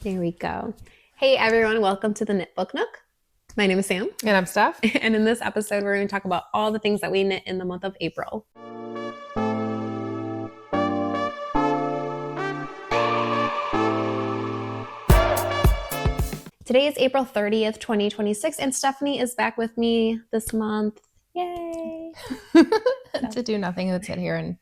There we go. Hey everyone, welcome to the Knit Book Nook. My name is Sam. And I'm Steph. And in this episode, we're going to talk about all the things that we knit in the month of April. Today is April 30th, 2026, and Stephanie is back with me this month. Yay! To do nothing but sit here and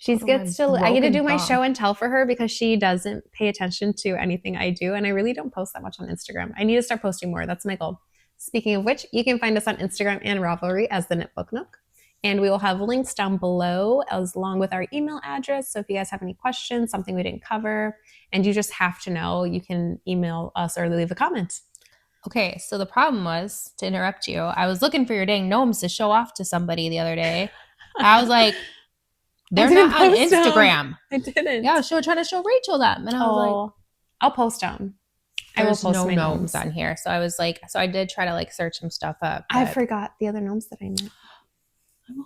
I get to do my show and tell for her because she doesn't pay attention to anything I do, and I really don't post that much on Instagram. I need to start posting more. That's my goal. Speaking of which, you can find us on Instagram and Ravelry as the Knit Book Nook, and we will have links down below along with our email address. So if you guys have any questions, something we didn't cover, and you just have to know, you can email us or leave a comment. Okay, so the problem was, to interrupt you, I was looking for your dang gnomes to show off to somebody the other day. I was like, they're not on Instagram. I didn't. Yeah, I was trying to show Rachel them. And I was like, I'll post them. I will post no gnomes on here. So I was like, I did try to search some stuff up. I forgot the other gnomes that I knit.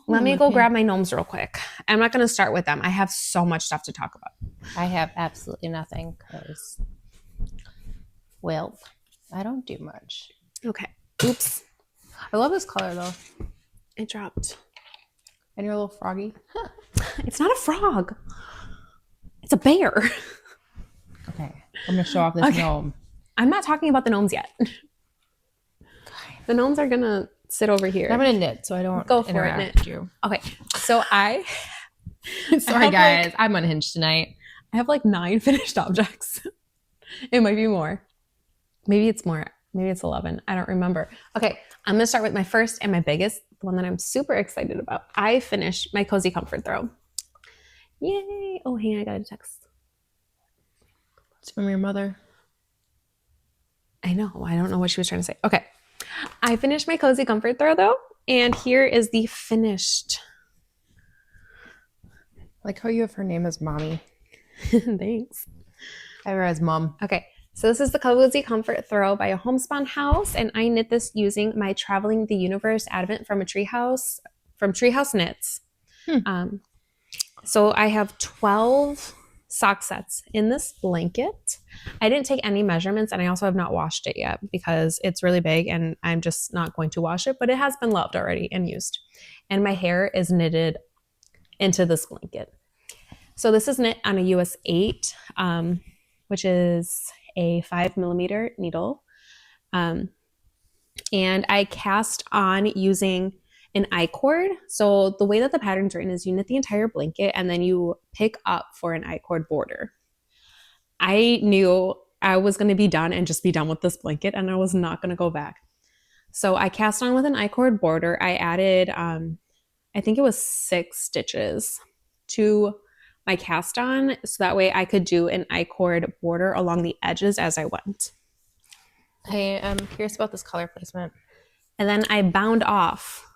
Let me go grab my gnomes real quick. I'm not going to start with them. I have so much stuff to talk about. I have absolutely nothing because, well, I don't do much. Okay. Oops. I love this color though. It dropped. And you're a little froggy. It's not a frog. It's a bear. Okay. I'm going to show off this gnome. I'm not talking about the gnomes yet. The gnomes are going to sit over here. I'm going to knit so I don't go for it. Knit you. Okay. So sorry guys. I'm unhinged tonight. I have 9 finished objects. It might be more. Maybe it's more. Maybe it's 11. I don't remember. Okay. I'm going to start with my first and my biggest, the one that I'm super excited about. I finished my Cozy Comfort Throw. Yay. Oh, hang on. I got a text. It's from your mother. I know. I don't know what she was trying to say. Okay. I finished my Cozy Comfort Throw though. And here is the finished. Like how you have her name as Mommy. Thanks. I have her as Mom. Okay. So this is the Cozy Comfort Throw by a Homespun house, and I knit this using my Traveling the Universe advent from Treehouse Knits. So I have 12 sock sets in this blanket. I didn't take any measurements, and I also have not washed it yet because it's really big, and I'm just not going to wash it, but it has been loved already and used. And my hair is knitted into this blanket. So this is knit on a US 8, which is a 5mm needle. And I cast on using an I-cord. So the way that the pattern's written is you knit the entire blanket and then you pick up for an I-cord border. I knew I was going to be done and just be done with this blanket, and I was not going to go back. So I cast on with an I-cord border. I added, I think it was 6 stitches to my cast on, so that way I could do an I-cord border along the edges as I went. I am curious about this color placement. And then I bound off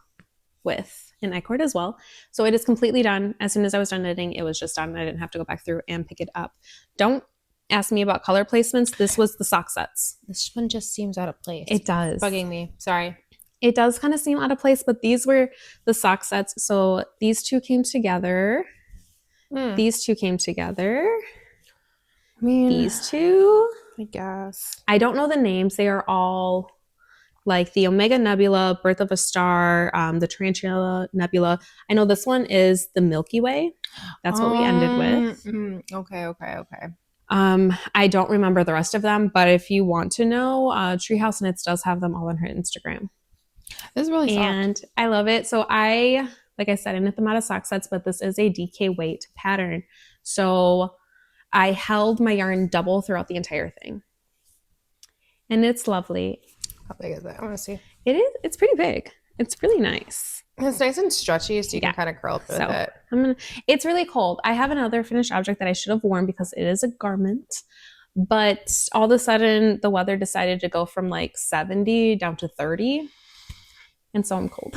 with an I-cord as well. So it is completely done. As soon as I was done knitting, it was just done. I didn't have to go back through and pick it up. Don't ask me about color placements. This was the sock sets. This one just seems out of place. It does. It's bugging me. Sorry. It does kind of seem out of place, but these were the sock sets. So these two came together. These two came together. I mean, these two, I guess. I don't know the names. They are all like the Omega Nebula, Birth of a Star, the Tarantula Nebula. I know this one is the Milky Way. That's what we ended with. Okay. I don't remember the rest of them, but if you want to know, Treehouse Knits does have them all on her Instagram. This is really soft. And I love it. So like I said, I knit them out of sock sets, but this is a DK weight pattern. So I held my yarn double throughout the entire thing. And it's lovely. How big is it? I want to see. It is. It's pretty big. It's really nice. It's nice and stretchy, so you can kind of curl up with it. It's really cold. I have another finished object that I should have worn because it is a garment. But all of a sudden, the weather decided to go from 70 down to 30. And so I'm cold.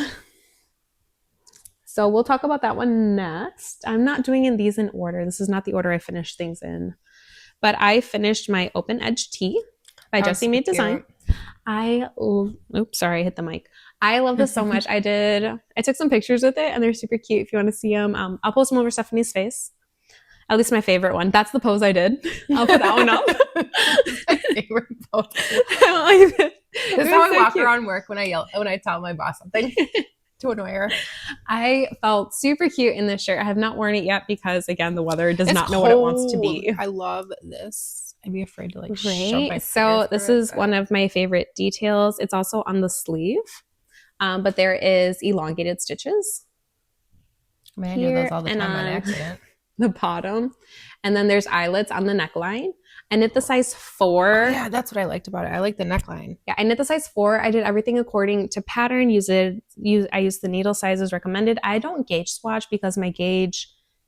So we'll talk about that one next. I'm not doing these in order. This is not the order I finished things in. But I finished my Open Edge Tee by Jessie Maed Design. Oops, sorry, I hit the mic. I love this so much. I took some pictures with it and they're super cute if you want to see them. I'll post them over Stephanie's face. At least my favorite one. That's the pose I did. I'll put that one up. favorite photo. Like, This is how I walk around work when I tell my boss something to annoy her. I felt super cute in this shirt. I have not worn it yet because, again, the weather does not know what it wants to be. I love this. I'd be afraid to like shove my Right. So this is one of my favorite details. It's also on the sleeve, but there is elongated stitches. Man, I do those all the time on accident. The bottom, and then there's eyelets on the neckline. I knit the size 4. Oh, yeah, that's what I liked about it. I like the neckline. Yeah, I knit the size 4. I did everything according to pattern. I use the needle sizes recommended. I don't gauge swatch because my gauge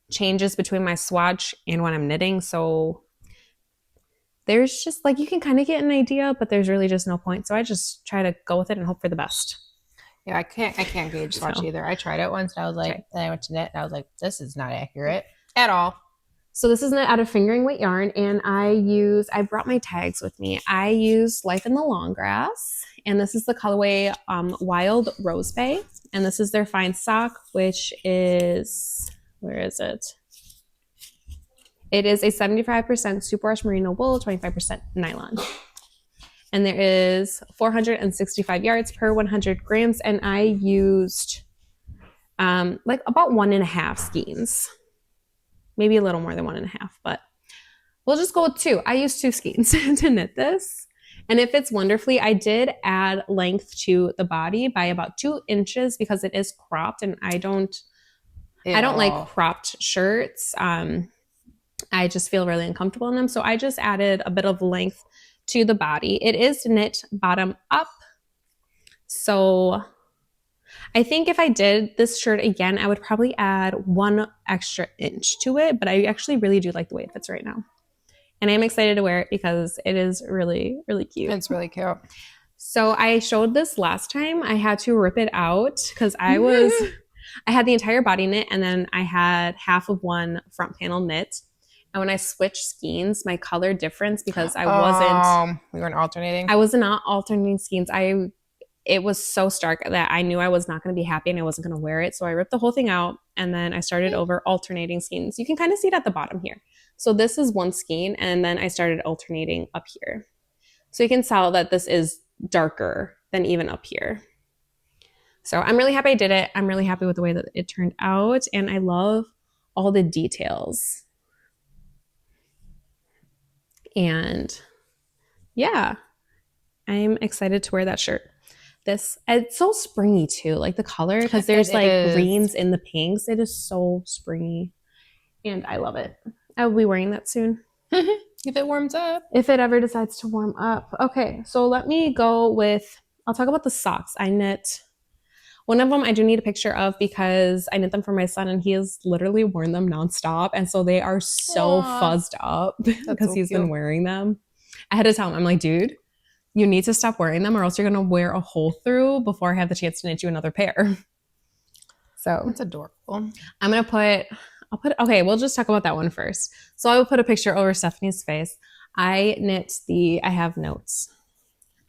changes between my swatch and when I'm knitting. So there's just like, you can kind of get an idea, but there's really just no point. So I just try to go with it and hope for the best. Yeah, I can't gauge swatch either. I tried it once and I was like, then I went to knit and I was like, this is not accurate at all. So this is knit out of fingering weight yarn, and I brought my tags with me. I use Life in the Long Grass, and this is the colorway Wild Rose Bay, and this is their fine sock, which is, where is it? It is a 75% superwash merino wool, 25% nylon. And there is 465 yards per 100 grams, and I used like about 1.5 skeins. Maybe a little more than 1.5, but we'll just go with 2. I used 2 skeins to knit this, and it fits wonderfully. I did add length to the body by about 2 inches because it is cropped, and I don't like cropped shirts. I just feel really uncomfortable in them, so I just added a bit of length to the body. It is knit bottom up, so I think if I did this shirt again, I would probably add 1 extra inch to it, but I actually really do like the way it fits right now. And I'm excited to wear it because it is really, really cute. It's really cute. So I showed this last time. I had to rip it out because I had the entire body knit, and then I had half of one front panel knit. And when I switched skeins, my color difference, because I wasn't... We weren't alternating? I was not alternating skeins. It was so stark that I knew I was not going to be happy and I wasn't going to wear it. So I ripped the whole thing out, and then I started over alternating skeins. You can kind of see it at the bottom here. So this is one skein, and then I started alternating up here. So you can tell that this is darker than even up here. So I'm really happy I did it. I'm really happy with the way that it turned out, and I love all the details. And yeah, I'm excited to wear that shirt. It's so springy too, like the color, because there's like greens in the pinks. It is so springy, and I love it. I will be wearing that soon. If it warms up. If it ever decides to warm up. Okay, so let me go with, I'll talk about the socks. I knit one of them. I do need a picture of because I knit them for my son, and he has literally worn them nonstop, and so they are so fuzzed up because he's been wearing them. I had to tell him, I'm like, dude, you need to stop wearing them or else you're going to wear a hole through before I have the chance to knit you another pair. So it's adorable. Okay, we'll just talk about that one first. So I will put a picture over Stephanie's face. I have notes.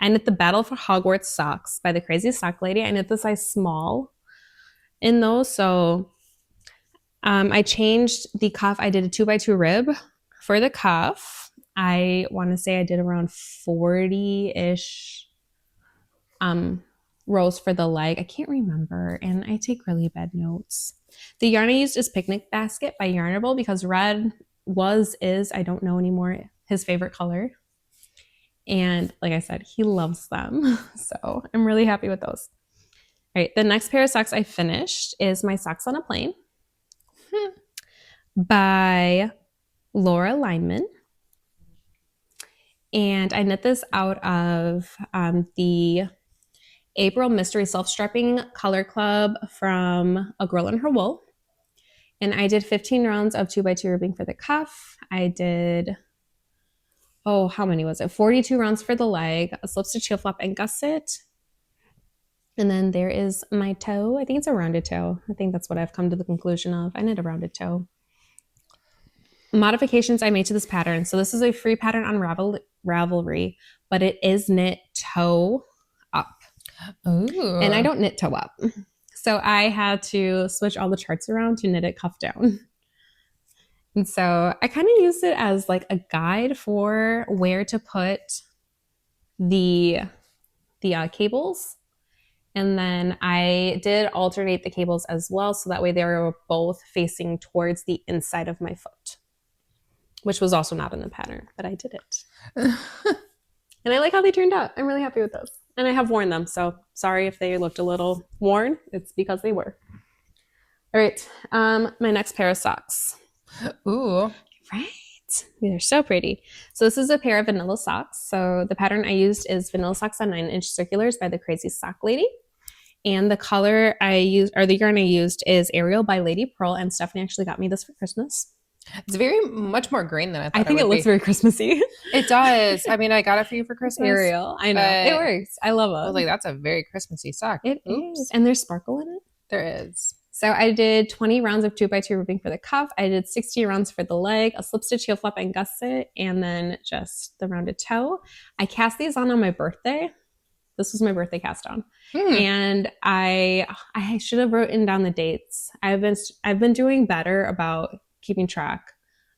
I knit the Battle for Hogwarts socks by the Crazy Sock Lady. I knit the size small in those. So I changed the cuff. I did a 2x2 rib for the cuff. I want to say I did around 40-ish rows for the leg. I can't remember, and I take really bad notes. The yarn I used is Picnic Basket by Yarnable because red is, I don't know anymore, his favorite color. And like I said, he loves them. So I'm really happy with those. All right, the next pair of socks I finished is my Socks on a Plane by Laura Lineman. And I knit this out of the April Mystery Self-Strapping Color Club from A Girl in Her Wool. And I did 15 rounds of 2x2 ribbing for the cuff. I did, how many was it? 42 rounds for the leg, a slip stitch heel flap and gusset. And then there is my toe. I think it's a rounded toe. I think that's what I've come to the conclusion of. I knit a rounded toe. Modifications I made to this pattern. So this is a free pattern on Ravelry, but it is knit toe up. Ooh. And I don't knit toe up. So I had to switch all the charts around to knit it cuff down. And so I kind of used it as like a guide for where to put the cables. And then I did alternate the cables as well, so that way they were both facing towards the inside of my foot, which was also not in the pattern, but I did it. And I like how they turned out. I'm really happy with those. And I have worn them, so sorry if they looked a little worn. It's because they were. All right, my next pair of socks. Ooh. Right. They're so pretty. So this is a pair of vanilla socks. So the pattern I used is vanilla socks on 9-inch circulars by the Crazy Sock Lady. And the color I used, or the yarn I used, is Ariel by Lady Pearl. And Stephanie actually got me this for Christmas. It's very much more green than I thought. I think it looks very Christmassy. It does. I mean, I got it for you for Christmas. Ariel. I know. It works. I love it. I was like, that's a very Christmassy sock. It is. And there's sparkle in it. There is. So I did 20 rounds of 2x2 ribbing for the cuff. I did 60 rounds for the leg, a slip stitch, heel flap, and gusset, and then just the rounded toe. I cast these on my birthday. This was my birthday cast on. And I should have written down the dates. I've been doing better about keeping track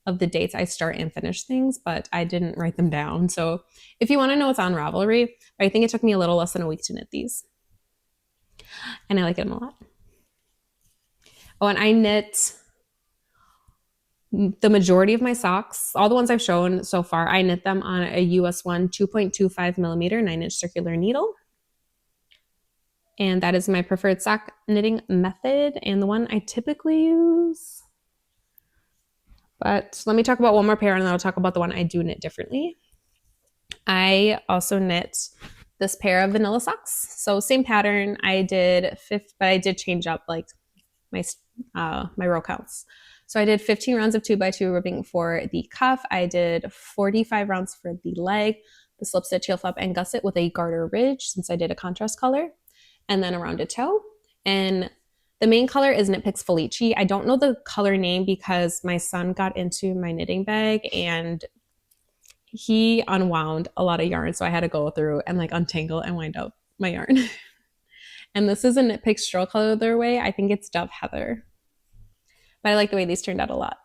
of the dates I start and finish things, but I didn't write them down. So if you want to know what's on Ravelry, I think it took me a little less than a week to knit these. And I like them a lot. Oh, and I knit the majority of my socks, all the ones I've shown so far, I knit them on a US 1 2.25 millimeter 9-inch circular needle. And that is my preferred sock knitting method and the one I typically use. But let me talk about one more pair and then I'll talk about the one I do knit differently. I also knit this pair of vanilla socks. So same pattern. I did but I did change up like my row counts. So I did 15 rounds of 2x2 ribbing for the cuff. I did 45 rounds for the leg, the slip stitch, heel flap, and gusset with a garter ridge since I did a contrast color, and then a rounded toe. And the main color is Knit Picks Felici. I don't know the color name because my son got into my knitting bag and he unwound a lot of yarn. So I had to go through and like untangle and wind up my yarn. And this is a Knit Picks Stroll colorway. I think it's Dove Heather. But I like the way these turned out a lot.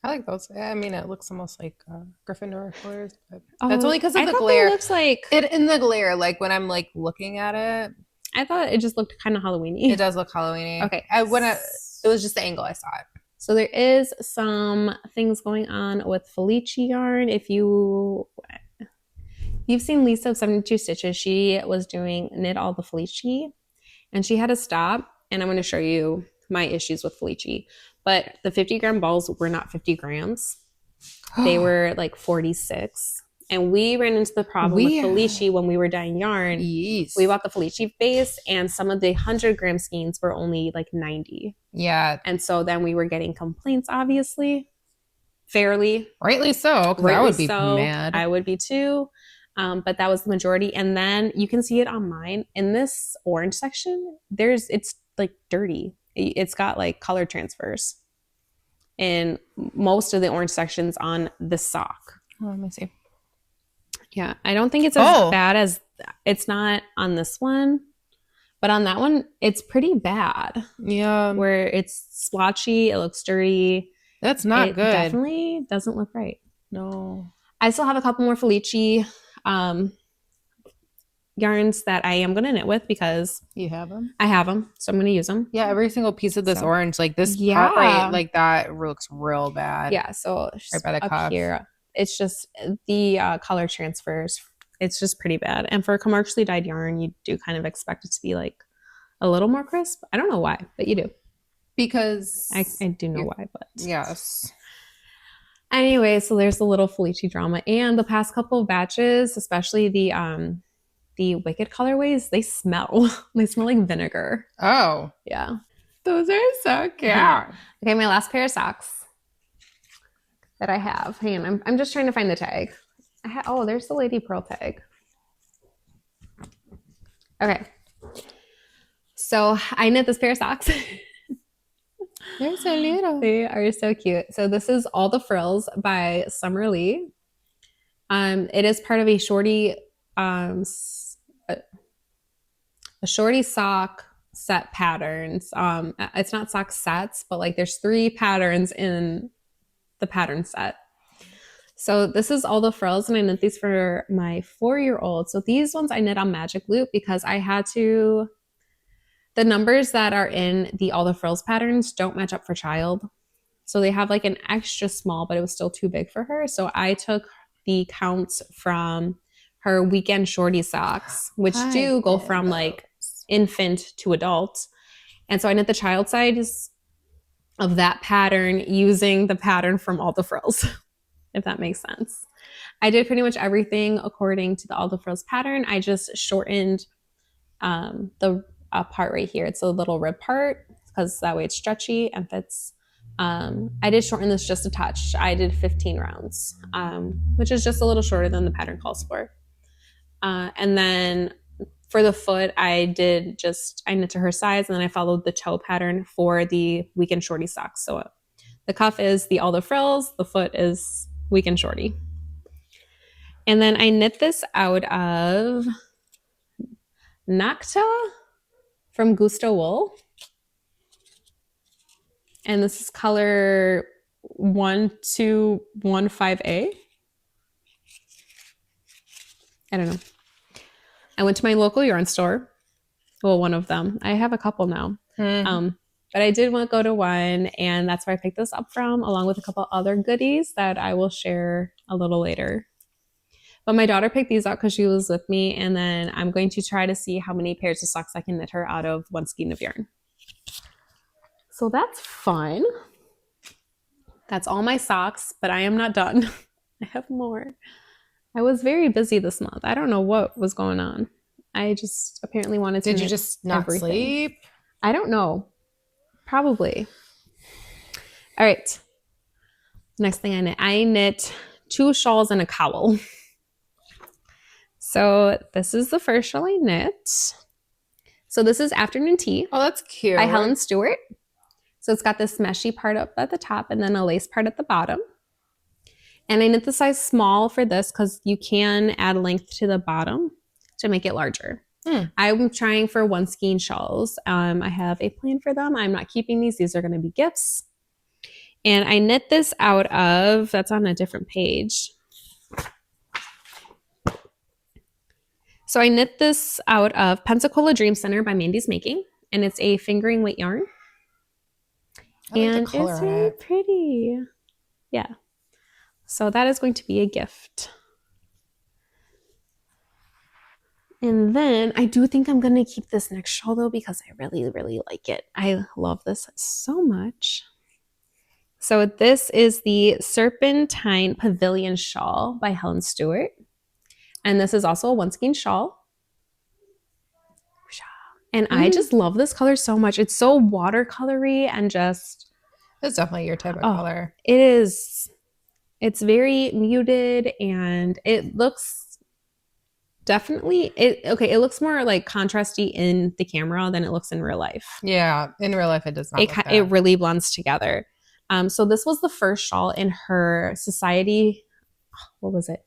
I like those. I mean, it looks almost like Gryffindor colors, but that's only because of the glare. It looks like it in the glare. Like when I'm like looking at it, I thought it just looked kind of Halloween-y. It does look Halloween-y. Okay, it was just the angle I saw it. So there is some things going on with Felici yarn. If you've seen Lisa of 72 Stitches, she was doing Knit All the Felici, and she had to stop. And I'm going to show you my issues with Felici. But the 50-gram balls were not 50 grams. They were like 46. And we ran into the problem with Felici when we were dyeing yarn. Yes. We bought the Felici base, and some of the 100-gram skeins were only like 90. Yeah. And so then we were getting complaints, obviously. Fairly. Rightly so, because I would be mad. I would be too. But that was the majority. And then you can see it on mine. In this orange section, it's like dirty. It's got like color transfers in most of the orange sections on the sock. Oh, let me see. Yeah, I don't think it's as bad as it's not on this one, but on that one, it's pretty bad. Yeah. Where it's splotchy, it looks dirty. That's not good. It definitely doesn't look right. No. I still have a couple more Felici yarns that I am going to knit with because you have them. I have them, so I'm going to use them. Yeah, every single piece of this orange, like this part right, like that looks real bad. Yeah, so right by the cuff here, it's just the color transfers. It's just pretty bad. And for commercially dyed yarn, you do kind of expect it to be like a little more crisp. I don't know why, but you do. Because I do know why, but yes. Anyway, so there's the little Felici drama, and the past couple of batches, especially the Wicked colorways, they smell. They smell like vinegar. Oh. Yeah. Those are so cute. Okay, my last pair of socks that I have. Hang on, I'm just trying to find the tag. There's the Lady Pearl tag. Okay. So I knit this pair of socks. They're so little. They are so cute. So this is All the Frills by Summer Lee. It is part of a shorty sock set patterns. It's not sock sets, but like there's 3 patterns in the pattern set. So this is all the frills, and I knit these for my 4-year-old. So these ones I knit on magic loop because I had to, the numbers that are in the all the frills patterns don't match up for child. So they have like an extra small, but it was still too big for her. So I took the counts from her weekend shorty socks, which do go from like infant to adult. And so I knit the child size of that pattern using the pattern from all the frills, if that makes sense. I did pretty much everything according to the all the frills pattern. I just shortened the part right here. It's a little rib part because that way it's stretchy and fits. I did shorten this just a touch. I did 15 rounds, which is just a little shorter than the pattern calls for. And then for the foot, I knit to her size, and then I followed the toe pattern for the weekend shorty socks. So the cuff is the all the frills, the foot is weekend shorty. And then I knit this out of Nocta from Gusto Wool. And this is color 1215A. I don't know. I went to my local yarn store. Well, one of them. I have a couple now. But I did want to go to one, and that's where I picked this up from, along with a couple other goodies that I will share a little later. But my daughter picked these up because she was with me, and then I'm going to try to see how many pairs of socks I can knit her out of one skein of yarn. So that's fun. That's all my socks, but I am not done. I have more. I was very busy this month. I don't know what was going on. I just apparently wanted to. Did you just not sleep? I don't know. Probably. All right. Next thing I knit 2 shawls and a cowl. So this is the first shawl I knit. So this is Afternoon Tea. Oh, that's cute. By Helen Stewart. So it's got this meshy part up at the top and then a lace part at the bottom. And I knit the size small for this because you can add length to the bottom to make it larger. I'm trying for one skein shawls. I have a plan for them. I'm not keeping these. These are going to be gifts. And I knit this out of, that's on a different page. So I knit this out of Pensacola Dream Center by Mandy's Making. And it's a fingering weight yarn. And it's very pretty. Yeah. So that is going to be a gift. And then I do think I'm going to keep this next shawl though because I really, really like it. I love this so much. So this is the Serpentine Pavillion shawl by Helen Stewart. And this is also a one skein shawl. And I just love this color so much. It's so watercolory and just... It's definitely your type of color. It is. It's very muted and it looks definitely... It looks more like contrasty in the camera than it looks in real life. Yeah, in real life it does not look bad. It really blends together. So this was the first shawl in her Society... What was it?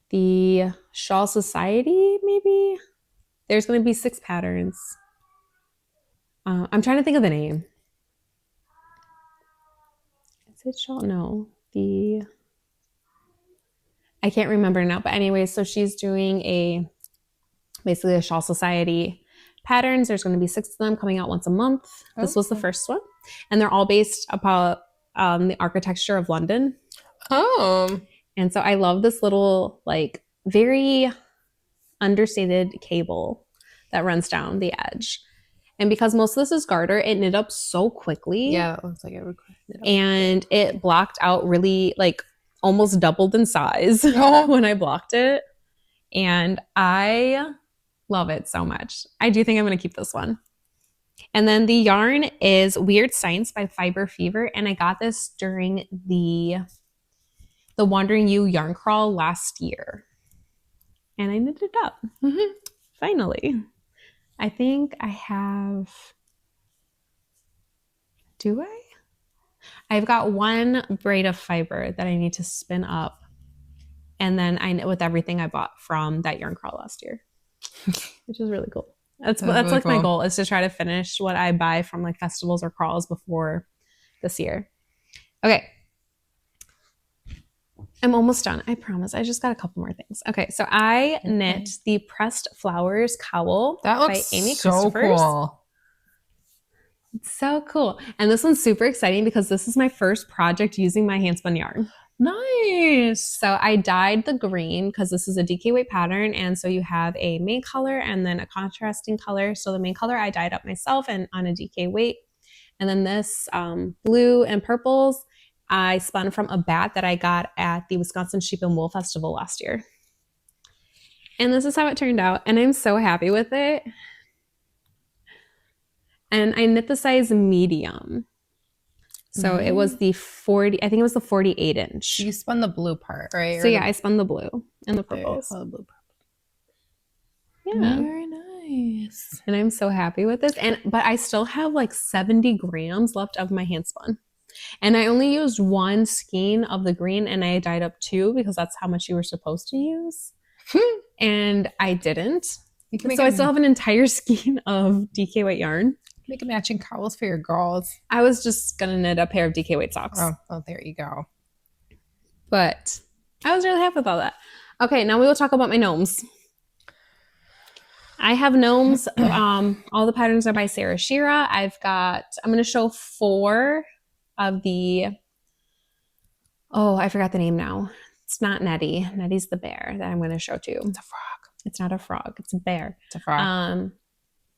The Shawl Society, maybe? There's going to be 6 patterns. I'm trying to think of the name. Is it shawl? No. I can't remember now. But anyway, so she's doing basically a Shawl Society patterns. There's going to be 6 of them coming out once a month. This was the first one. And they're all based upon the architecture of London. Oh. And so I love this little, like, very understated cable that runs down the edge. And because most of this is garter, it knit up so quickly. Yeah, it looks like it would knit up. And it blocked out really, like, almost doubled in size when I blocked it. And I love it so much. I do think I'm going to keep this one. And then the yarn is Weird Science by Fiber Fever. And I got this during the Wandering You yarn crawl last year. And I knit it up. Finally. I think I have... Do I? I've got one braid of fiber that I need to spin up. And then I knit with everything I bought from that yarn crawl last year. Which is really cool. That's really like cool. My goal is to try to finish what I buy from like festivals or crawls before this year. Okay. I'm almost done. I promise. I just got a couple more things. Okay, so I knit the Pressed Flowers Cowl That looks by Amy so Christophers. cool. It's so cool. And this one's super exciting because this is my first project using my handspun yarn. Nice. So I dyed the green because this is a DK weight pattern. And so you have a main color and then a contrasting color. So the main color I dyed up myself and on a DK weight. And then this blue and purples, I spun from a bat that I got at the Wisconsin Sheep and Wool Festival last year. And this is how it turned out. And I'm so happy with it. And I knit the size medium. So it was the 40, I think it was the 48 inch. You spun the blue part, right? So yeah, I spun the blue and the purples. Oh, the blue part. Yeah. Very nice. And I'm so happy with this. But I still have like 70 grams left of my handspun. And I only used one skein of the green and I dyed up 2 because that's how much you were supposed to use. And I didn't. So I still have an entire skein of DK weight yarn. Make a matching cowls for your girls. I was just going to knit a pair of DK weight socks. Oh, there you go. But I was really happy with all that. Okay, now we will talk about my gnomes. I have gnomes. All the patterns are by Schira. I'm going to show 4 of the, I forgot the name now. It's not Nettie. Nettie's the bear that I'm going to show too. It's a frog. It's not a frog. It's a bear. It's a frog.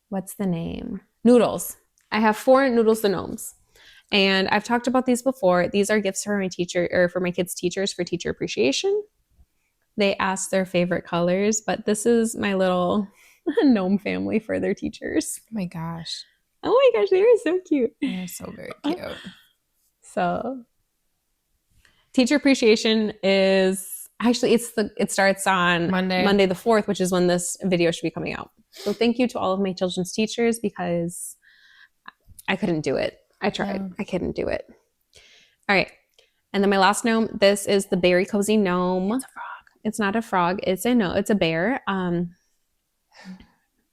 What's the name? Noodles. I have 4 Noodles the Gnomes. And I've talked about these before. These are gifts for my teacher or for my kids' teachers for teacher appreciation. They asked their favorite colors, but this is my little gnome family for their teachers. Oh my gosh. Oh my gosh, they are so cute. They're so very cute. So teacher appreciation is actually it starts on Monday the 4th, which is when this video should be coming out. So thank you to all of my children's teachers because I couldn't do it. I tried. Yeah. I couldn't do it. All right. And then my last gnome, this is the Beary Cozy Gnome. It's a frog. It's not a frog. It's a bear. I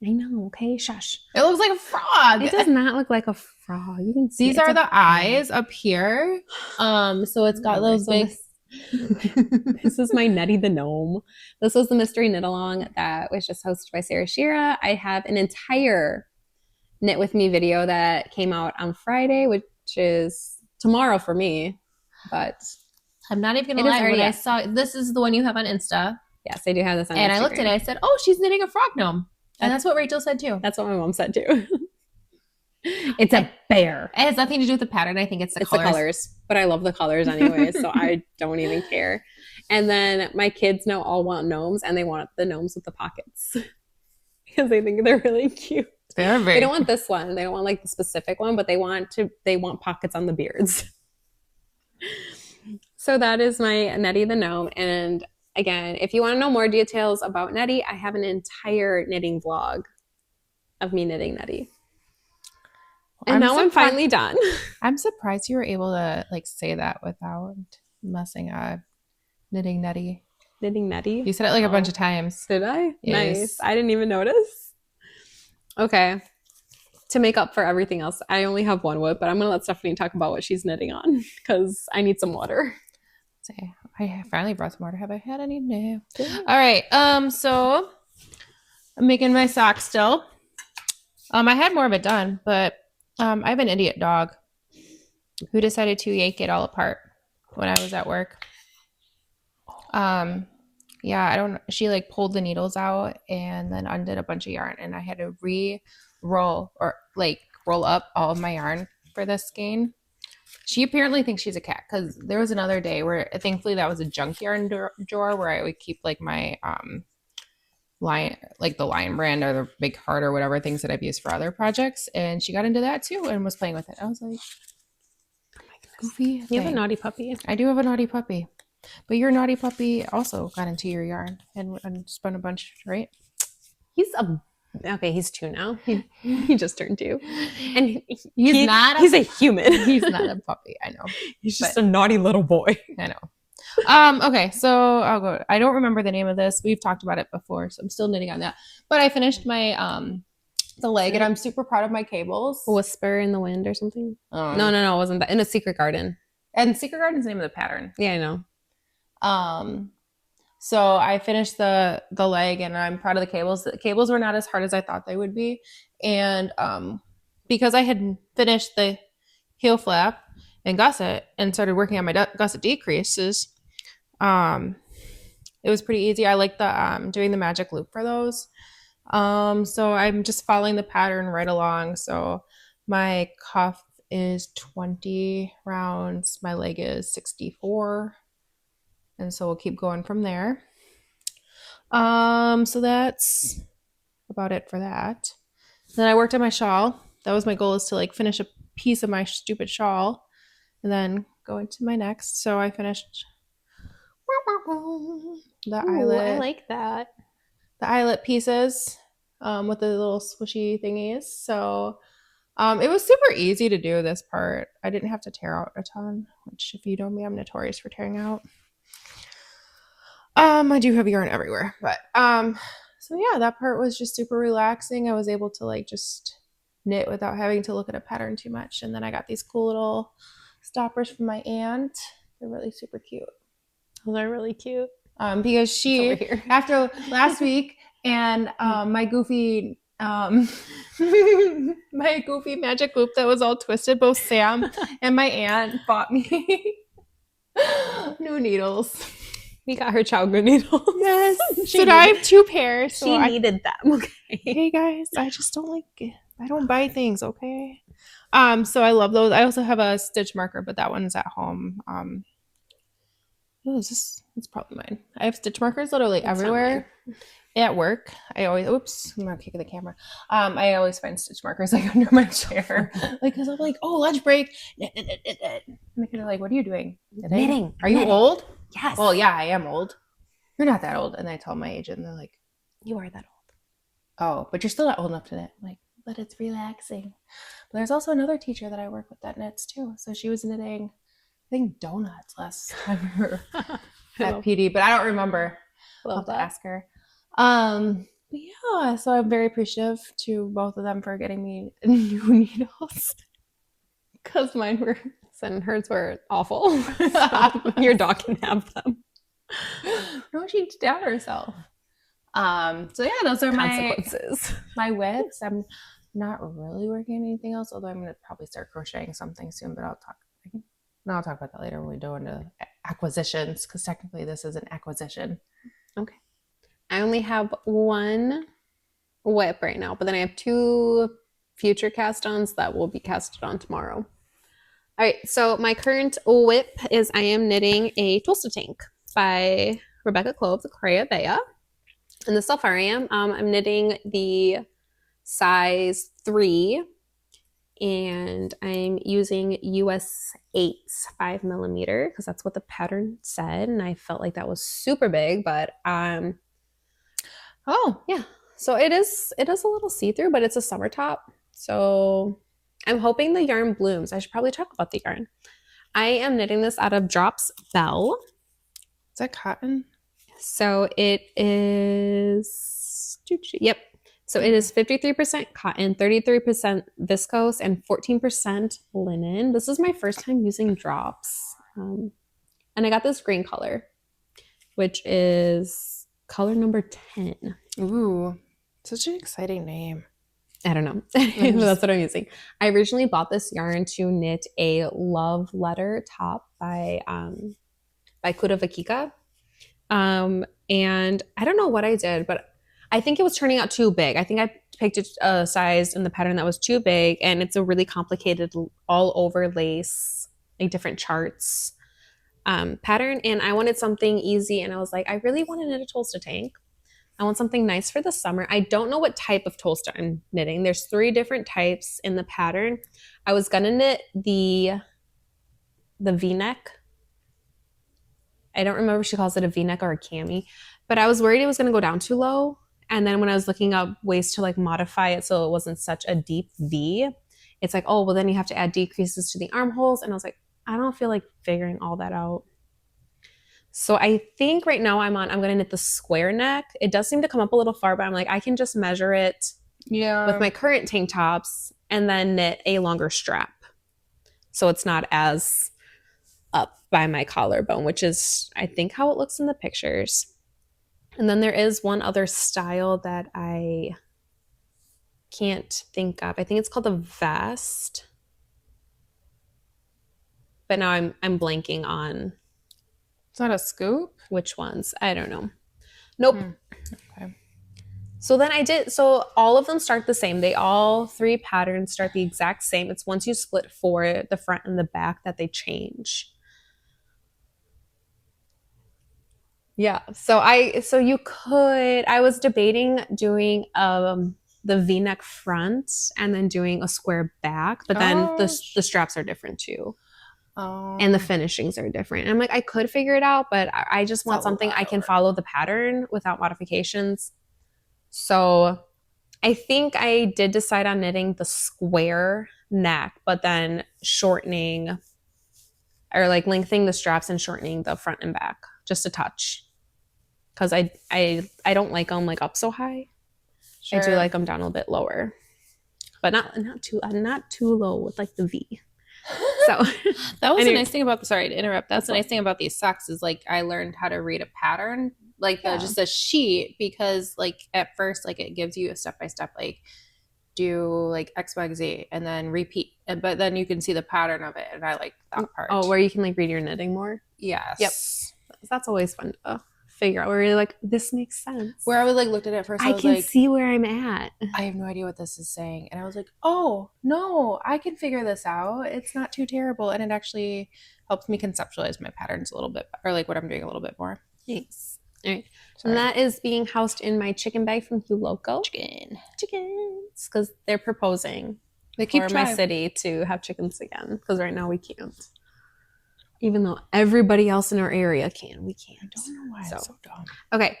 know. Okay, shush. It looks like a frog. It does not look like a frog. You can see these are the eyes up here. So it's got those big. This is my Nettie the Gnome. This was the mystery knit along that was just hosted by Schira. I have an entire knit with me video that came out on Friday, which is tomorrow for me. But I'm not even gonna lie. When I saw this is the one you have on Insta. Yes, I do have this on Instagram. And I looked at it. I said, "Oh, she's knitting a frog gnome," and that's what Rachel said too. That's what my mom said too. It's a bear. It has nothing to do with the pattern. I think it's the colors. But I love the colors anyway, so I don't even care. And then my kids now all want gnomes, and they want the gnomes with the pockets because they think they're really cute. They don't want this one. They don't want like the specific one, but they want pockets on the beards. So that is my Nettie the Gnome. And again, if you want to know more details about Nettie, I have an entire knitting vlog of me knitting Nettie. And now I'm finally done. I'm surprised you were able to like say that without messing up. Knitting Nettie. Knitting Nettie? You said it like a bunch of times. Did I? Yes. Nice. I didn't even notice. Okay. To make up for everything else, I only have one wood, but I'm going to let Stephanie talk about what she's knitting on because I need some water. I finally brought some water. Have I had any? No. All right. So I'm making my socks still. I had more of it done, but I have an idiot dog who decided to yank it all apart when I was at work. She like pulled the needles out and then undid a bunch of yarn, and I had to roll up all of my yarn for this skein. She apparently thinks she's a cat because there was another day where thankfully that was a junk yarn drawer where I would keep like my lion, like the Lion brand or the Big Heart or whatever things that I've used for other projects, and she got into that too and was playing with it. I was like, oh my goofy. You have a naughty puppy. I do have a naughty puppy, but your naughty puppy also got into your yarn and spun a bunch, right? He's 2 now. He just turned 2, and he's a human. He's not a puppy. I know. He's just a naughty little boy. I know. Okay, so I'll go. I don't remember the name of this. We've talked about it before, so I'm still knitting on that. But I finished my the leg, and I'm super proud of my cables. Whisper in the Wind or something. No, it wasn't that. In a Secret Garden. And Secret Garden's the name of the pattern. Yeah, I know. So I finished the leg, and I'm proud of the cables. The cables were not as hard as I thought they would be, and because I had finished the heel flap and gusset and started working on my gusset decreases, it was pretty easy. I like the doing the magic loop for those. So I'm just following the pattern right along. So my cuff is 20 rounds, my leg is 64, and so we'll keep going from there. So that's about it for that. Then I worked on my shawl. That was my goal, is to like finish a piece of my stupid shawl and then go into my next. So I finished the eyelet. I like that. The eyelet pieces with the little swishy thingies. So it was super easy to do this part. I didn't have to tear out a ton, which if you know me, I'm notorious for tearing out. I do have yarn everywhere, but so yeah, that part was just super relaxing. I was able to like just knit without having to look at a pattern too much. And then I got these cool little stoppers from my aunt. They're really super cute. Those are really cute. Because she, after last week, and my goofy my goofy magic loop that was all twisted, both Sam and my aunt bought me new needles. We got her chow good needles. Yes. So now I have 2 pairs. So she needed them. Okay. Hey guys, I just don't like it. I don't buy things, okay? So I love those. I also have a stitch marker, but that one's at home. It's probably mine. I have stitch markers literally everywhere. At work, I always, oops, I'm not kicking the camera. I always find stitch markers like under my chair, like, because I'm like, oh, lunch break. And they're like, what are you doing? Knitting. Are you old? Yes. Well, yeah, I am old. You're not that old. And I tell my agent, and they're like, you are that old. Oh, but you're still not old enough to knit. I'm like, but it's relaxing. But there's also another teacher that I work with that knits too. So she was knitting, I think, donuts last time we were at PD, but I don't remember. I'll have to ask her. But yeah, so I'm very appreciative to both of them for getting me new needles, because mine were, and hers were awful. Your dog can have them. No, she stabbed herself. So yeah, those are consequences. My whips. I'm not really working on anything else, although I'm gonna probably start crocheting something soon, but I'll talk about that later when we go into acquisitions, because technically this is an acquisition. Okay. I only have one whip right now, but then I have 2 future cast-ons that will be casted on tomorrow. All right, so my current whip is I am knitting a Tolsta Tank by Rebecca Cloves, Bea. And the Sulfurium, I'm knitting the size 3, and I'm using US 8s 5mm, because that's what the pattern said, and I felt like that was super big, but oh yeah, so it is a little see-through, but it's a summer top, so I'm hoping the yarn blooms. I should probably talk about the yarn. I am knitting this out of Drops Bell. Is that cotton? So it is, yep. So it is 53% cotton, 33% viscose, and 14% linen. This is my first time using Drops. And I got this green color, which is color number 10. Ooh, such an exciting name. I don't know. That's what I'm using. I originally bought this yarn to knit a love letter top by Kuda Vakika. And I don't know what I did, but I think it was turning out too big. I think I picked a size in the pattern that was too big, and it's a really complicated all over lace, like different charts pattern. And I wanted something easy, and I was like, I really want to knit a Tolsta Tank. I want something nice for the summer. I don't know what type of Tolsta I'm knitting. There's 3 different types in the pattern. I was gonna knit the V-neck. I don't remember if she calls it a V-neck or a cami, but I was worried it was gonna go down too low. And then when I was looking up ways to like modify it so it wasn't such a deep V, it's like, oh, well then you have to add decreases to the armholes. And I was like, I don't feel like figuring all that out. So I think right now I'm gonna knit the square neck. It does seem to come up a little far, but I'm like, I can just measure it with my current tank tops and then knit a longer strap. So it's not as up. by my collarbone, which is, I think, how it looks in the pictures. And then there is one other style that I can't think of. I think it's called a vest. But now I'm blanking on It's not a scoop? which ones. I don't know. Nope. Okay. So all of them start the same. They all 3 patterns start the exact same. It's once you split for the front and the back that they change. Yeah. I was debating doing the V-neck front and then doing a square back, but then the straps are different too. And the finishings are different. And I'm like, I could figure it out, but I just want something I can follow the pattern without modifications. So I think I did decide on knitting the square neck, but then shortening or like lengthening the straps and shortening the front and back just a touch. Because I don't like them like up so high. Sure. I do like them down a bit lower, but not too low with like the V. So that was the nice thing about sorry to interrupt. That's the nice thing about these socks is like I learned how to read a pattern, like just a sheet, because like at first like it gives you a step by step like do like X, Y, Z and then repeat, but then you can see the pattern of it, and I like that part. Oh, where you can like read your knitting more. Yes. Yep. That's always fun to figure out where you're like, this makes sense. Where I would like looked at it first, I can like, see where I'm at. I have no idea what this is saying, and I was like, oh no, I can figure this out. It's not too terrible, and it actually helps me conceptualize my patterns a little bit, or like what I'm doing a little bit more. Thanks. All right. And that is being housed in my chicken bag from Hugh Loco. Chickens, because they're proposing for my city to have chickens again. Because right now we can't. Even though everybody else in our area can, we can't. I don't know why it's so dumb. Okay.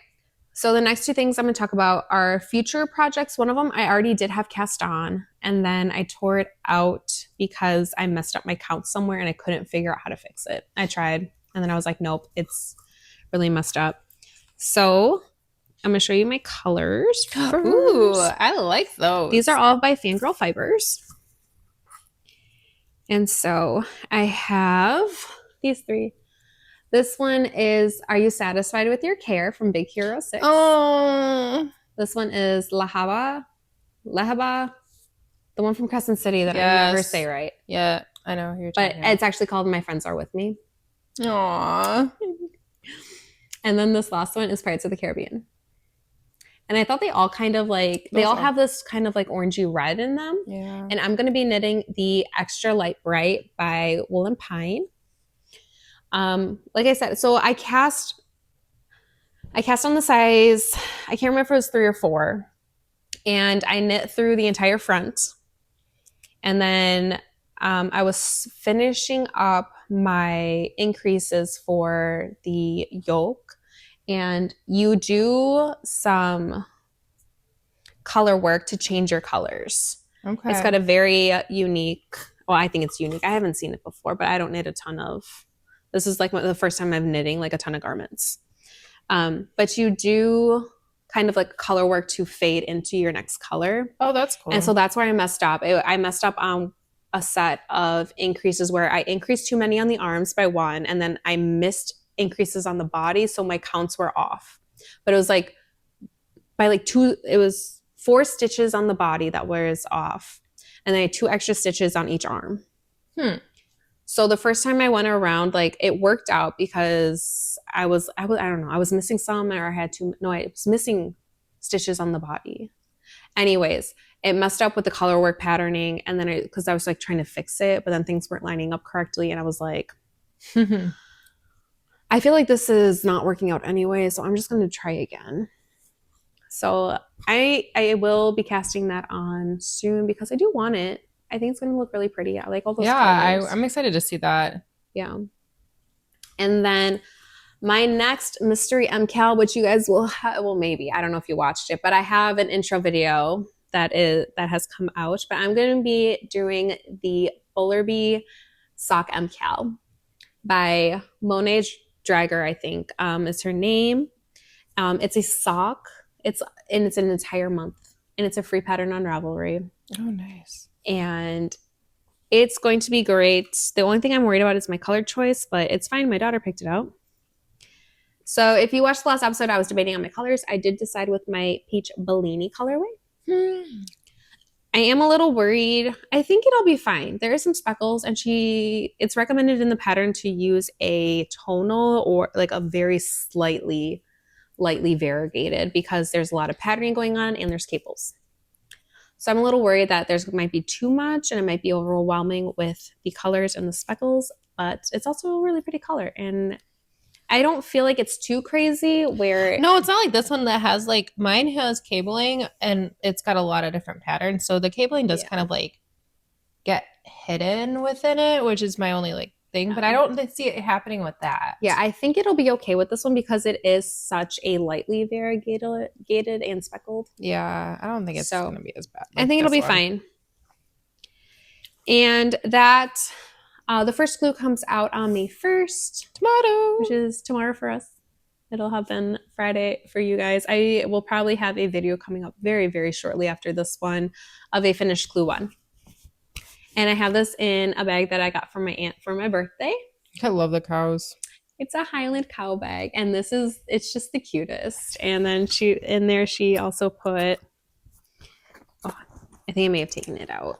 So the next 2 things I'm going to talk about are future projects. One of them I already did have cast on, and then I tore it out because I messed up my count somewhere and I couldn't figure out how to fix it. I tried, and then I was like, nope, it's really messed up. So I'm going to show you my colors first. Ooh, I like those. These are all by Fangirl Fibers. And so I have these 3. This one is Are You Satisfied with Your Care from Big Hero 6. Oh. This one is Lahaba, the one from Crescent City that I never say right. Yeah, I know who you're talking about. It's actually called My Friends Are With Me. Aww. And then this last one is Pirates of the Caribbean. And I thought they all kind of like, they all have this kind of like orangey red in them. Yeah. And I'm going to be knitting the Extra Light Bright by Wool and Pine. Like I said, so I cast on the size, I can't remember if it was 3 or 4. And I knit through the entire front. And then I was finishing up my increases for the yoke. And you do some color work to change your colors. Okay. It's got a very unique, well, I think it's unique. I haven't seen it before, but I don't knit a ton of, this is like the first time I'm knitting like a ton of garments. But you do kind of like color work to fade into your next color. Oh, that's cool. And so that's where I messed up. I messed up on a set of increases where I increased too many on the arms by 1, and then I missed increases on the body, so my counts were off. But it was like by like 2, it was 4 stitches on the body that was off, and then I had 2 extra stitches on each arm. So the first time I went around, like it worked out because I don't know, I was missing some, or I was missing stitches on the body. Anyways, it messed up with the color work patterning, and then because I was like trying to fix it, but then things weren't lining up correctly, and I was like, I feel like this is not working out anyway, so I'm just going to try again. So I will be casting that on soon because I do want it. I think it's going to look really pretty. I like all those colors. I'm excited to see that. Yeah. And then my next mystery MCal, which you guys will have, well, maybe, I don't know if you watched it, but I have an intro video that has come out, but I'm going to be doing the Bullerby sock MCal by Monet Drager, I think, is her name. It's a sock. It's an entire month, and it's a free pattern on Ravelry. Oh, nice. And It's going to be great. The only thing I'm worried about is my color choice, but it's fine. My daughter picked it out. So if you watched the last episode, I was debating on my colors. I did decide with my peach Bellini colorway. I am a little worried. I think it'll be fine. There is some speckles, and it's recommended in the pattern to use a tonal or like a very lightly variegated because there's a lot of patterning going on and there's cables. So I'm a little worried that might be too much and it might be overwhelming with the colors and the speckles, but it's also a really pretty color. And I don't feel like it's too crazy where... No, it's not like this one that has like, mine has cabling and it's got a lot of different patterns. So the cabling does kind of like get hidden within it, which is my only like thing, but I don't see it happening with that. Yeah, I think it'll be okay with this one because it is such a lightly variegated and speckled. Yeah, I don't think it's going to be as bad. I think it'll be fine. And that... the first glue comes out on May 1st. Tomorrow. Which is tomorrow for us. It'll have been Friday for you guys. I will probably have a video coming up very, very shortly after this one of a finished glue one. And I have this in a bag that I got from my aunt for my birthday. I love the cows. It's a Highland cow bag. And it's just the cutest. And then she also put, I think I may have taken it out.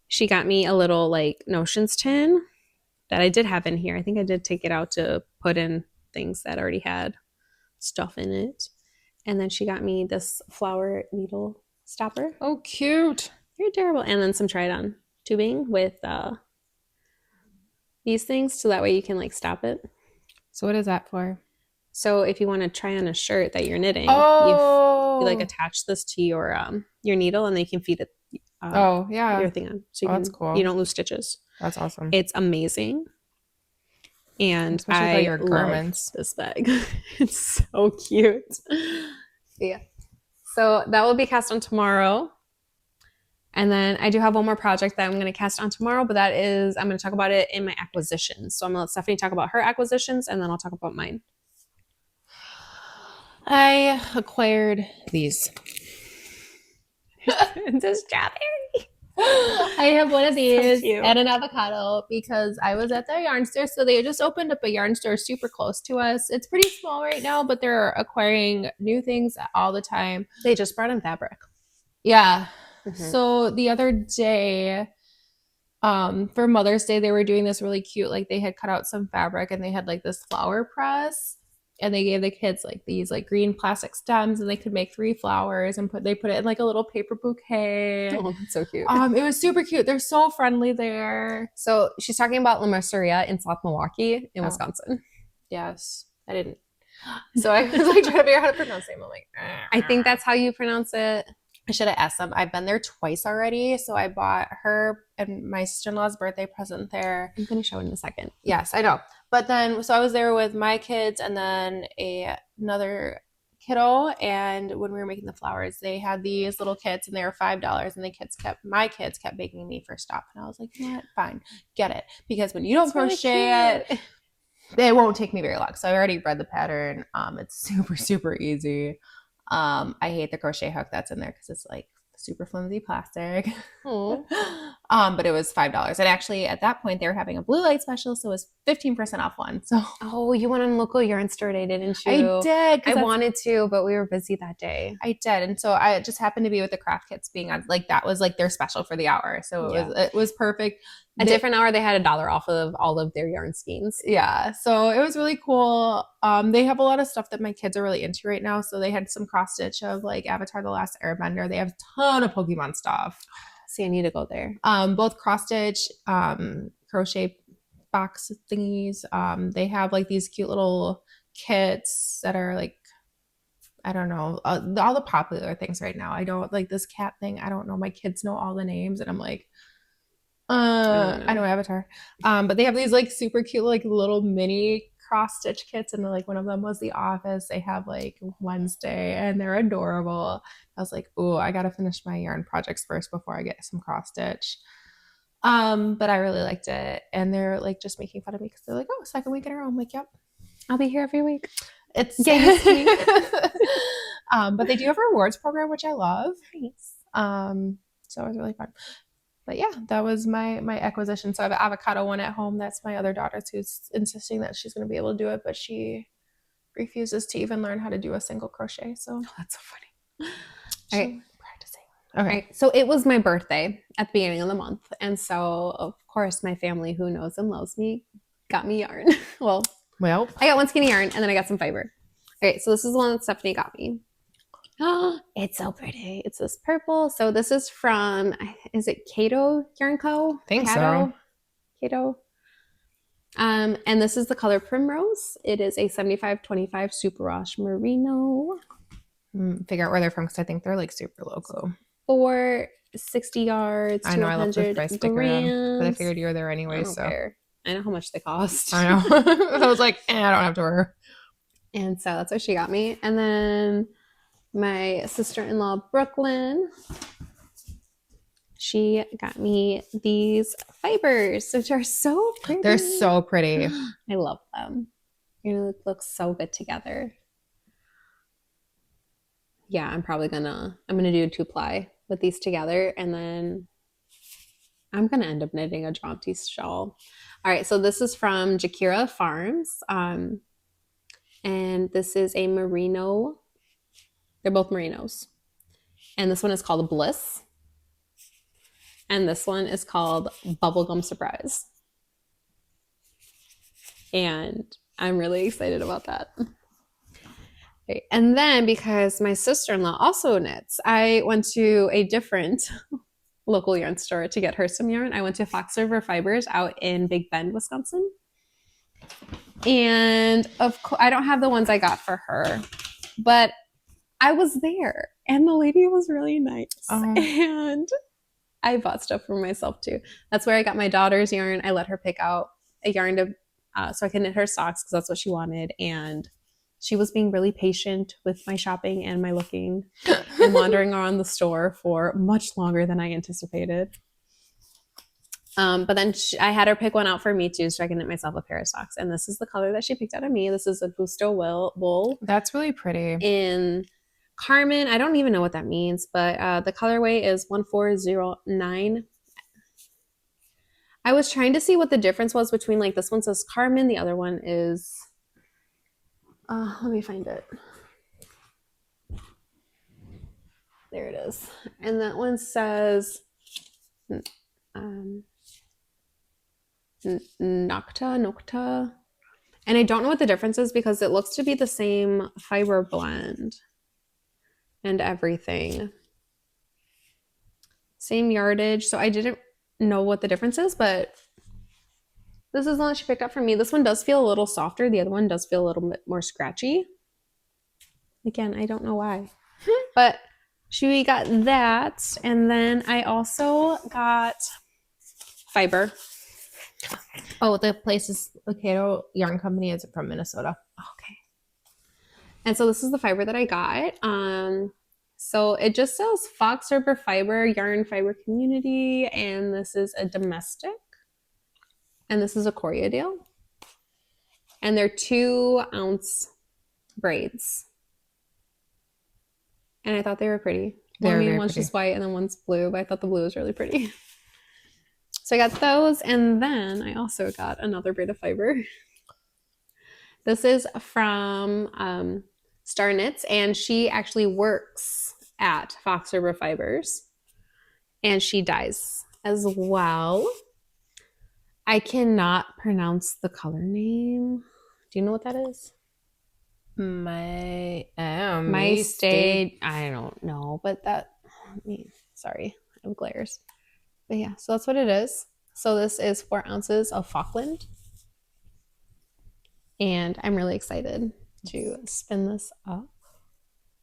She got me a little like notions tin that I did have in here. I think I did take it out to put in things that already had stuff in it. And then she got me this flower needle stopper. Oh, cute. Very adorable. And then some try-it-on tubing with these things so that way you can like stop it. So what is that for? So if you want to try on a shirt that you're knitting, you like attach this to your needle and then you can feed it your thing on. So that's cool. You don't lose stitches. That's awesome. It's amazing. And especially your garments. This bag. It's so cute. Yeah. So that will be cast on tomorrow. And then I do have one more project that I'm going to cast on tomorrow, but I'm going to talk about it in my acquisitions. So I'm going to let Stephanie talk about her acquisitions and then I'll talk about mine. I acquired these. It's a strawberry. I have one of these So and an avocado because I was at the yarn store. So they just opened up a yarn store super close to us. It's pretty small right now, but they're acquiring new things all the time. They just brought in fabric. Yeah. Mm-hmm. So the other day, for Mother's Day, they were doing this really cute, like they had cut out some fabric and they had like this flower press. And they gave the kids like these like green plastic stems and they could make 3 flowers and they put it in like a little paper bouquet. Oh, that's so cute. It was super cute. They're so friendly there. So she's talking about La Merceria in South Milwaukee in Wisconsin. Yes. I didn't. So I was like trying to figure out how to pronounce it. I'm like, I think that's how you pronounce it. I should have asked them. I've been there twice already. So I bought her and my sister-in-law's birthday present there. I'm going to show it in a second. Yes, I know. But then, so I was there with my kids and then another kiddo. And when we were making the flowers, they had these little kits and they were $5. And my kids kept begging me for stuff. And I was like, you know what? Fine, get it. Because when you don't crochet it, it won't take me very long. So I already read the pattern. It's super, super easy. I hate the crochet hook that's in there because it's like super flimsy plastic. But it was $5. And actually at that point they were having a blue light special, so it was 15% off one. So you went on local yarn store day, didn't you? I did. I wanted to, but we were busy that day. I did. And so I just happened to be with the craft kits being on, like that was like their special for the hour. So it was perfect. A different hour, they had $1 off of all of their yarn skeins. Yeah. So it was really cool. They have a lot of stuff that my kids are really into right now. So they had some cross stitch of like Avatar: The Last Airbender. They have a ton of Pokemon stuff. See, I need to go there. Both cross stitch, crochet box thingies. They have like these cute little kits that are like, I don't know, all the popular things right now. I don't like this cat thing. I don't know. My kids know all the names and I'm like, I know Avatar. But they have these like super cute, like little mini cross stitch kits. And like one of them was The Office. They have like Wednesday and they're adorable. I was like, oh, I got to finish my yarn projects first before I get some cross stitch. But I really liked it. And they're like just making fun of me because they're like, oh, second week in a row. I'm like, yep, I'll be here every week. It's but they do have a rewards program, which I love. Nice. So it was really fun. But yeah, that was my acquisition. So I have an avocado one at home. That's my other daughter's, who's insisting that she's going to be able to do it, but she refuses to even learn how to do a single crochet. So Oh, that's so funny. she's All right. practicing. All right. So it was my birthday at the beginning of the month. And so, of course, my family who knows and loves me got me yarn. Well, I got one skinny yarn and then I got some fiber. All right. So this is the one that Stephanie got me. Oh, it's so pretty. It's this purple. So this is from, is it Cato Yarn Co? Think so. Cato. And this is the color Primrose. It is a 75-25 Super Wash Merino. Figure out where they're from because I think they're like super local. For 60 yards, I know I love the 200 price picker them, but I figured you were there anyway. I know how much they cost. I know. I was like, I don't have to worry. And so that's what she got me. And then my sister-in-law, Brooklyn, she got me these fibers, which are so pretty. They're so pretty. I love them. They look so good together. Yeah, I'm gonna do a 2-ply with these together, and then I'm gonna end up knitting a jaunty shawl. All right, so this is from Jakira Farms, and this is a merino. They're both merinos, and this one is called Bliss, and this one is called Bubblegum Surprise, and I'm really excited about that. Okay. And then because my sister-in-law also knits, I went to a different local yarn store to get her some yarn. I went to Fox River Fibers out in Big Bend, Wisconsin. And of course, I don't have the ones I got for her, but I was there and the lady was really nice. And I bought stuff for myself too. That's where I got my daughter's yarn. I let her pick out a yarn to so I could knit her socks because that's what she wanted. And she was being really patient with my shopping and my looking and wandering around the store for much longer than I anticipated. But then I had her pick one out for me too, so I can knit myself a pair of socks. And this is the color that she picked out of me. This is a Gusto wool. That's really pretty. In Carmen, I don't even know what that means, but the colorway is 1409. I was trying to see what the difference was between, like, this one says Carmen, the other one is... let me find it. There it is. And that one says Nocta. And I don't know what the difference is because it looks to be the same fiber blend and everything. Same yardage. So I didn't know what the difference is, but this is the one she picked up for me. This one does feel a little softer. The other one does feel a little bit more scratchy. Again, I don't know why. But she got that. And then I also got fiber. Oh, the place is Cato Yarn Company is from Minnesota. Okay. And so this is the fiber that I got. So it just says Fox River Fiber, Yarn Fiber Community. And this is a domestic. And this is a Corriedale. And they're 2-ounce braids. And I thought they were pretty. Well, I mean, one's just white and then one's blue, but I thought the blue was really pretty. So I got those, and then I also got another braid of fiber. This is from Star Knits, and she actually works at Fox River Fibers. And she dyes as well. I cannot pronounce the color name. Do you know what that is? My state. I don't know, but sorry, I have glares. But yeah, so that's what it is. So this is 4 ounces of Falkland. And I'm really excited to spin this up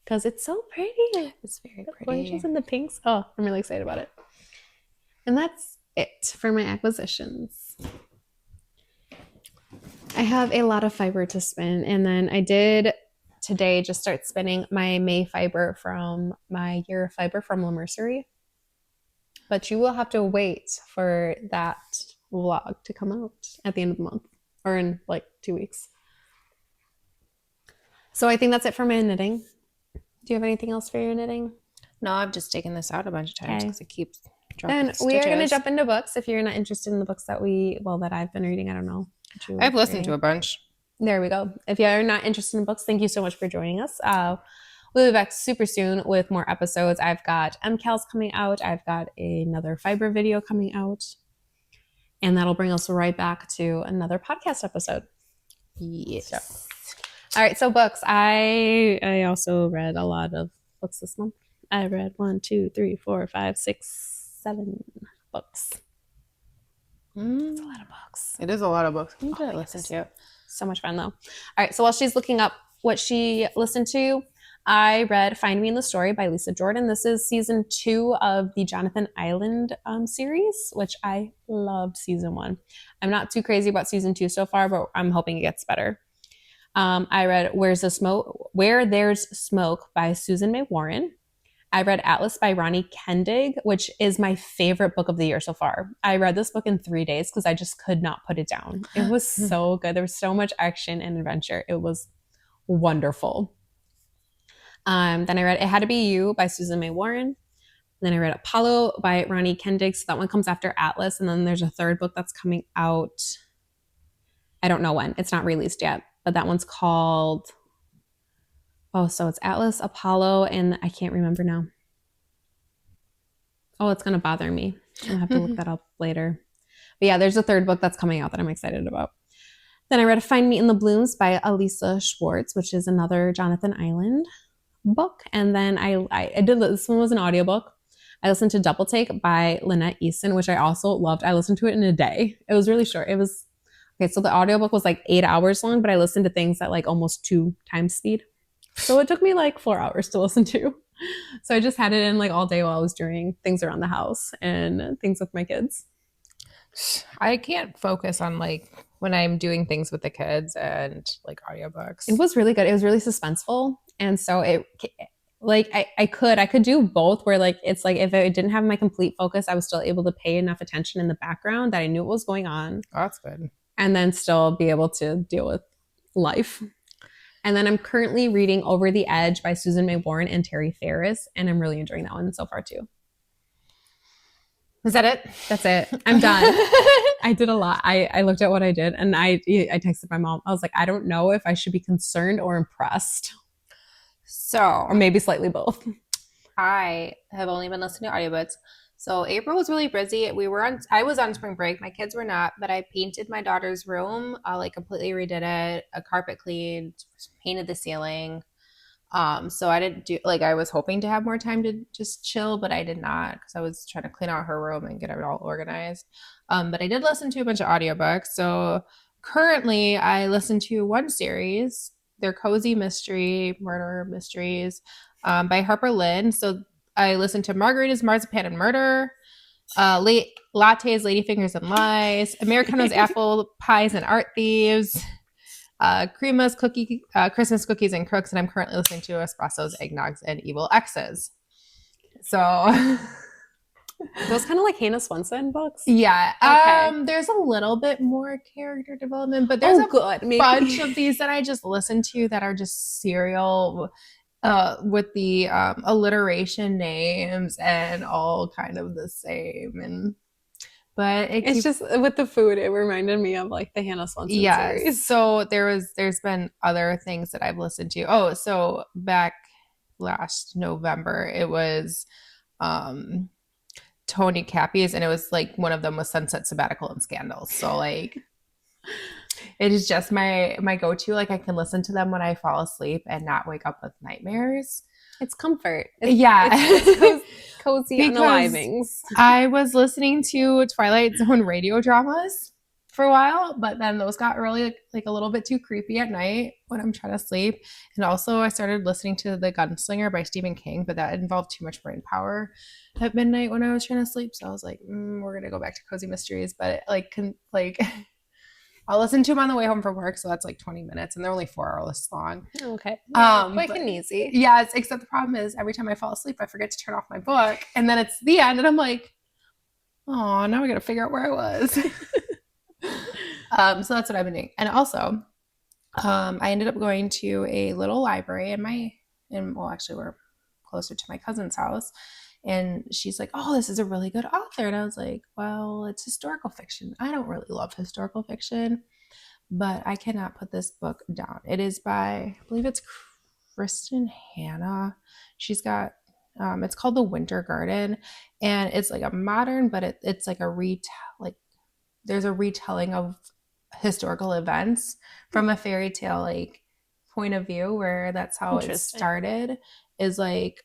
because it's so pretty. It's very pretty. The oranges and the pinks. Oh, I'm really excited about it. And that's it for my acquisitions. I have a lot of fiber to spin, and then I did today just start spinning my May fiber from my year of fiber from La Mercerie. But you will have to wait for that vlog to come out at the end of the month or in like 2 weeks. So I think that's it for my knitting. Do you have anything else for your knitting? No, I've just taken this out a bunch of times because it keeps Then we are going to jump into books. If you're not interested in the books that I've been reading, I don't know. I've listened to a bunch. There we go. If you're not interested in books, thank you so much for joining us. We'll be back super soon with more episodes. I've got MCALs coming out. I've got another fiber video coming out. And that'll bring us right back to another podcast episode. Yes. So. All right. So books. I also read a lot of books this month. I read 1, 2, 3, 4, 5, 6, 7 books. It's a lot of books. It is a lot of books. I'm going to listen to it. So much fun, though. All right. So while she's looking up what she listened to, I read Find Me in the Story by Lisa Jordan. This is season 2 of the Jonathan Island series, which I loved season 1. I'm not too crazy about season 2 so far, but I'm hoping it gets better. I read Where There's Smoke by Susan May Warren. I read Atlas by Ronnie Kendig, which is my favorite book of the year so far. I read this book in 3 days because I just could not put it down. It was so good. There was so much action and adventure. It was wonderful. Then I read It Had to Be You by Susan May Warren. Then I read Apollo by Ronnie Kendig. So that one comes after Atlas. And then there's a third book that's coming out. I don't know when. It's not released yet. But that one's called... Oh, so it's Atlas, Apollo, and I can't remember now. Oh, it's going to bother me. I'm going to have to look that up later. But yeah, there's a third book that's coming out that I'm excited about. Then I read Find Me in the Blooms by Elisa Schwartz, which is another Jonathan Island book. And then I did, this one was an audiobook. I listened to Double Take by Lynette Easton, which I also loved. I listened to it in a day. It was really short. It was, okay, so the audiobook was like 8 hours long, but I listened to things at like almost 2 times speed. So it took me like 4 hours to listen to. So I just had it in like all day while I was doing things around the house and things with my kids. I can't focus on like when I'm doing things with the kids and like audiobooks. It was really good. It was really suspenseful. And so it like I could do both where like it's like if I didn't have my complete focus, I was still able to pay enough attention in the background that I knew what was going on. Oh, that's good. And then still be able to deal with life. And then I'm currently reading Over the Edge by Susan May Warren and Terry Ferris. And I'm really enjoying that one so far too. Is that it? That's it. I'm done. I did a lot. I looked at what I did and I texted my mom. I was like, I don't know if I should be concerned or impressed. Or maybe slightly both. I have only been listening to audiobooks. So April was really busy. I was on spring break. My kids were not, but I painted my daughter's room. I like completely redid it, a carpet cleaned, painted the ceiling. So I didn't do like I was hoping to have more time to just chill, but I did not because I was trying to clean out her room and get it all organized. But I did listen to a bunch of audiobooks. So currently I listen to one series. They're cozy murder mysteries by Harper Lynn. So I listened to Margaritas, Marzipan, and Murder, Lattes, Ladyfingers, and Lies, Americanos, Apple Pies, and Art Thieves, Cremas, Christmas Cookies, and Crooks, and I'm currently listening to Espressos, Eggnogs, and Evil Exes. So those kind of like Hannah Swenson books? Yeah. Okay. There's a little bit more character development, but there's bunch of these that I just listen to that are just serial with the alliteration names and all kind of the same. But it's just with the food, it reminded me of like the Hannah Swenson series. So there's been other things that I've listened to. Oh, so back last November, it was Tony Cappy's, and it was like one of them was Sunset Sabbatical and Scandals. So like it is just my go-to. Like I can listen to them when I fall asleep and not wake up with nightmares. It's comfort. It's cozy unalivings. I was listening to Twilight Zone radio dramas for a while, but then those got really like a little bit too creepy at night when I'm trying to sleep. And also I started listening to The Gunslinger by Stephen King, but that involved too much brain power at midnight when I was trying to sleep. So I was like, we're going to go back to cozy mysteries, but I'll listen to them on the way home from work. So that's like 20 minutes and they're only 4 hours long. Okay. Quick and easy. Yes. Except the problem is every time I fall asleep, I forget to turn off my book and then it's the end and I'm like, oh, now I got to figure out where I was. So that's what I've been doing. And also, I ended up going to a little library actually we're closer to my cousin's house. And she's like, oh, this is a really good author. And I was like, well, it's historical fiction. I don't really love historical fiction, but I cannot put this book down. It is by, I believe it's Kristen Hanna. She's got, it's called The Winter Garden, and it's like a modern, but it's like like there's a retelling of historical events from a fairy tale like point of view, where that's how it started. Is like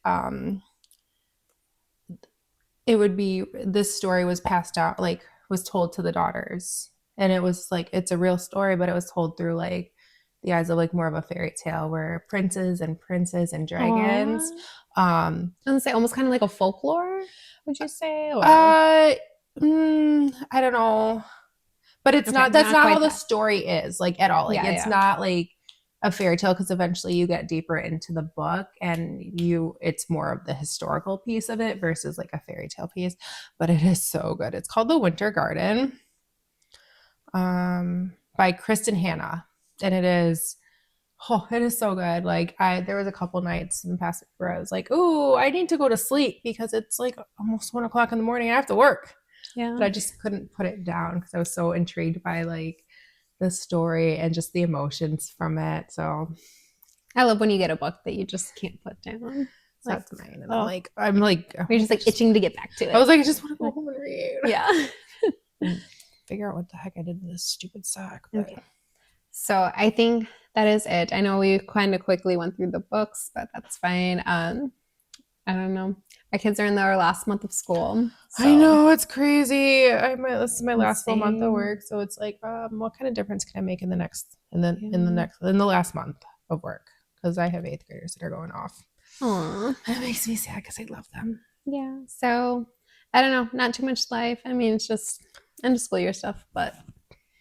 it would be, this story was passed out, like was told to the daughters, and it was like, it's a real story, but it was told through like the eyes of like more of a fairy tale, where princes and dragons. I would say almost kind of like a folklore, would you say? Or? I don't know, but it's not, that's not how the story is like at all. Like it's not like a fairy tale, because eventually you get deeper into the book and it's more of the historical piece of it versus like a fairy tale piece. But it is so good. It's called The Winter Garden, by Kristen Hanna, and it is so good. Like there was a couple nights in the past week where I was like, oh, I need to go to sleep because it's like almost 1 o'clock in the morning. I have to work. Yeah, but I just couldn't put it down because I was so intrigued by like the story and just the emotions from it. So I love when you get a book that you just can't put down. So that's mine. And I'm like you're just like itching to get back to it. I was like, I just want to go home and read. Yeah. Figure out what the heck I did with this stupid sock. But. Okay. So I think that is it. I know we kind of quickly went through the books, but that's fine. I don't know. My kids are in their last month of school. So. I know, it's crazy. This is my last full month of work, so it's like, what kind of difference can I make in the last month of work? Because I have 8th graders that are going off. Aww, that makes me sad because I love them. Yeah. So I don't know. Not too much life. I mean, it's just end of school year stuff, but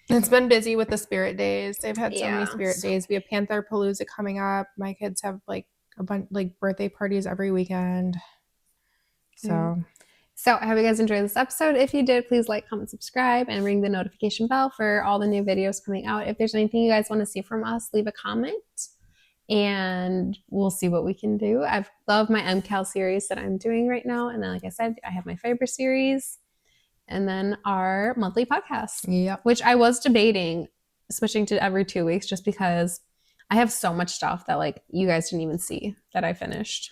it's been busy with the spirit days. They've had so many spirit days. We have Panther Palooza coming up. My kids have like a bunch like birthday parties every weekend. So I hope you guys enjoyed this episode. If you did, please like, comment, subscribe, and ring the notification bell for all the new videos coming out. If there's anything you guys want to see from us, leave a comment and we'll see what we can do. I love my MCal series that I'm doing right now. And then, like I said, I have my fiber series and then our monthly podcast, which I was debating switching to every 2 weeks just because I have so much stuff that like you guys didn't even see that I finished.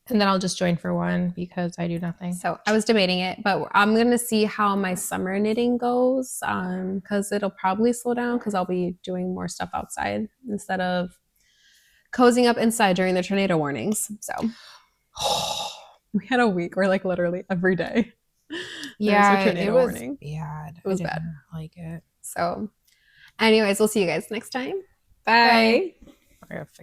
And then I'll just join for one because I do nothing. So I was debating it, but I'm going to see how my summer knitting goes because it'll probably slow down because I'll be doing more stuff outside instead of cozying up inside during the tornado warnings. So we had a week where like literally every day. Yeah, it was bad. It was bad. Like it. So anyways, we'll see you guys next time. Bye. Bye.